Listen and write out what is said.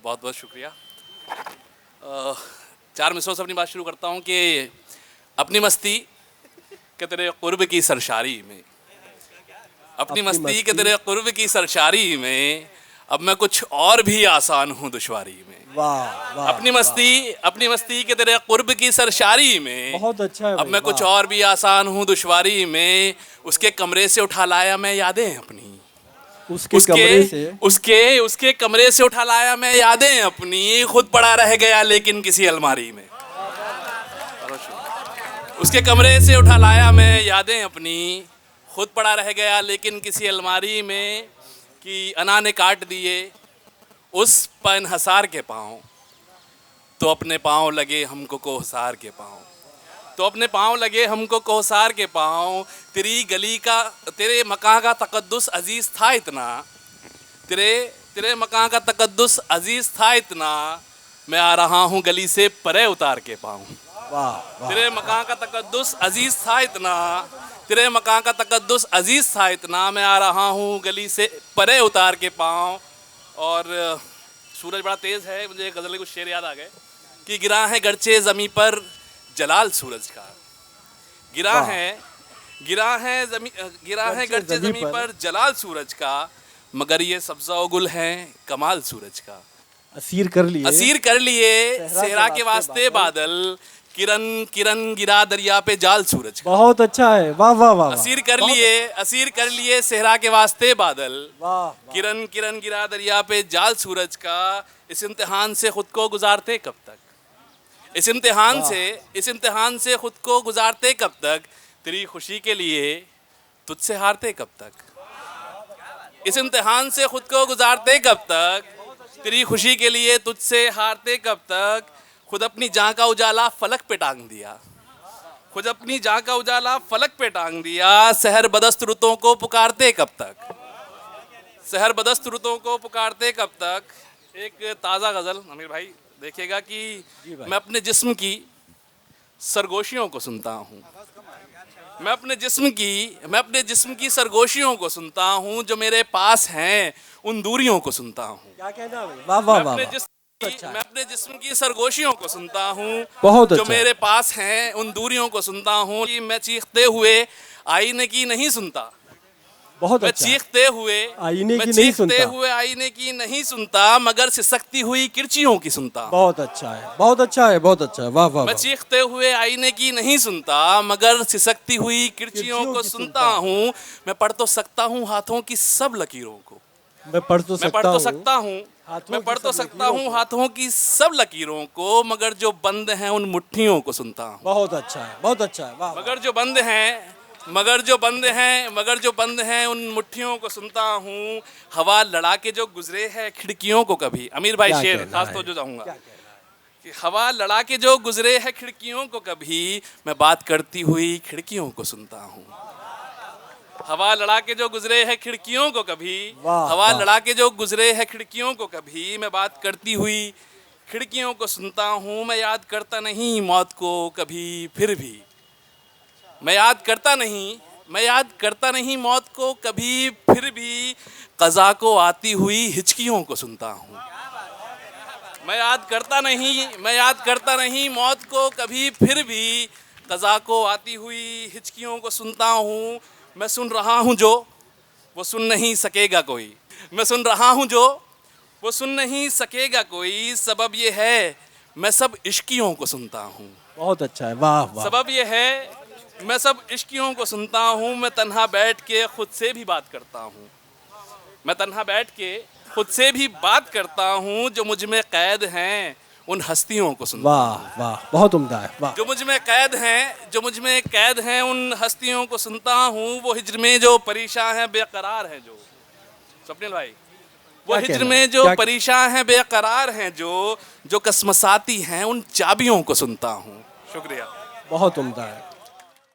बहुत बहुत शुक्रिया। 4 मिसरों से अपनी बात शुरू करता हूँ कि अपनी मस्ती के तेरे कुर्ब की सरशारी में, अपनी मस्ती के तेरे कुर्ब की सरशारी में, अब मैं कुछ और भी आसान हूँ दुश्वारी में। वाह वाह, अपनी मस्ती के तेरे कुर्ब की सरशारी में, बहुत अच्छा है अब भाई, मैं कुछ वाह। और भी आसान हूँ दुश्वारी में। उसके कमरे से उठा लाया मैं यादें अपनी, उसके कमरे से उसके कमरे से उठा लाया मैं यादें अपनी, खुद पड़ा रह गया लेकिन किसी अलमारी में। उसके कमरे से उठा लाया मैं यादें अपनी, खुद पड़ा रह गया लेकिन किसी अलमारी में। कि अना ने काट दिए उस पनहसार के पाँव, तो अपने पाँव लगे हमको कोहसार के पाँव, तो अपने पाँव लगे हमको कोहसार के पाँव। तेरी गली का तेरे मकान का तकद्दुस अजीज़ था इतना, तेरे मकान का तकद्दुस अजीज़ था इतना, मैं आ रहा हूँ गली से परे उतार के पाँव। वाह तेरे मकान का तकद्दुस अजीज़ था इतना, तेरे मकान का तकद्दुस अजीज़ था इतना, मैं आ रहा हूँ गली से परे उतार के पाँव। और सूरज बड़ा तेज़ है, मुझे गज़ल के कुछ शेर याद आ गए कि गिरा है गरचे ज़मीं पर जलाल सूरज का, गिरा है गरचे ज़मीं पर जलाल सूरज का, मगर ये सब्ज़ा और गुल है कमाल सूरज का। असीर कर लिए सेहरा के वास्ते बादल, किरण किरण गिरा दरिया पे जाल सूरज का। बहुत अच्छा है, वाह वाह वाह। असीर कर लिए सेहरा के वास्ते बादल, वाह। किरण किरण गिरा दरिया पे जाल सूरज का। इस इम्तिहान से खुद को गुजारते कब तक, इस इम्तिहान से खुद को गुजारते कब तक, तेरी खुशी के लिए तुझसे हारते कब तक। इस इम्तिहान से खुद को गुजारते कब तक, तेरी खुशी के लिए तुझसे हारते कब तक। खुद अपनी जान का उजाला फलक पे टांग दिया, खुद अपनी जान का उजाला फलक पे टांग दिया। सहर बदस्त रुतों को पुकारते कब तक, सहर बदस्त रुतों को पुकारते कब तक। एक ताज़ा गज़ल अमीर भाई देखिएगा कि मैं अपने जिस्म की सरगोशियों को सुनता हूँ, मैं अपने जिस्म की सरगोशियों को सुनता हूँ, जो मेरे पास हैं उन दूरियों को सुनता हूँ। क्या कहना है, वाह वाह वाह। मैं अपने जिस्म की सरगोशियों को सुनता हूँ, बहुत जो अच्छा। मेरे पास हैं उन दूरियों को सुनता हूँ। कि मैं चीखते हुए आईने की नहीं सुनता, बहुत मैं अच्छा। चीखते हुए आईने की नहीं सुनता, मगर सिसकती हुई किरचियों की सुनता। बहुत अच्छा है, बहुत अच्छा है, बहुत अच्छा है, वाह वाह। मैं चीखते हुए आईने की नहीं सुनता, मगर सिसकती हुई किरचियों को सुनता हूँ। मैं पढ़ तो सकता हूँ हाथों की सब लकीरों को, मैं पढ़ तो सकता हूँ हाथों की सब लकीरों को, मगर जो बंद हैं उन मुट्ठियों को सुनता हूँ। बहुत अच्छा है, बहुत अच्छा है, वाह। मगर जो बंद हैं उन मुट्ठियों को सुनता हूँ। हवा लड़ा के जो गुजरे है खिड़कियों को कभी, अमीर भाई शेर खास तो जो चाहूँगा कि हवा लड़ा के जो गुजरे है खिड़कियों को कभी, मैं बात करती हुई खिड़कियों को सुनता हूँ। हवा लड़ा के जो गुजरे है खिड़कियों को कभी, हवा लड़ा के जो गुजरे है खिड़कियों को कभी, मैं बात करती हुई खिड़कियों को सुनता हूँ। मैं याद करता नहीं मौत को कभी फिर भी, मैं याद करता नहीं मौत को कभी फिर भी, क़ज़ा को आती हुई हिचकियों को सुनता हूँ। मैं याद करता नहीं मौत को कभी फिर भी, क़ज़ा को आती हुई हिचकियों को सुनता हूँ। मैं सुन रहा हूँ जो वो सुन नहीं सकेगा कोई, मैं सुन रहा हूँ जो वो सुन नहीं सकेगा कोई, सबब ये है मैं सब इश्कियों को सुनता हूँ। बहुत अच्छा है, वाह वाह। सबब ये है मैं सब इश्कियों को सुनता हूँ। मैं तन्हा बैठ के खुद से भी बात करता हूँ, मैं तन्हा बैठ के खुद से भी बात करता हूँ। जो मुझ में कैद हैं उन हस्तियों को सुनता हूँ। वाह वाह, बहुत उम्दा है, वाह। जो मुझ में कैद हैं उन हस्तियों को सुनता हूँ। वो हिज्र में जो परेशान हैं बेकरार हैं जो, स्वप्निल भाई, वो हिज्र में जो परेशान हैं बेकरार हैं जो कसमसाती हैं उन चाबियों को सुनता हूँ। शुक्रिया, बहुत उम्दा है।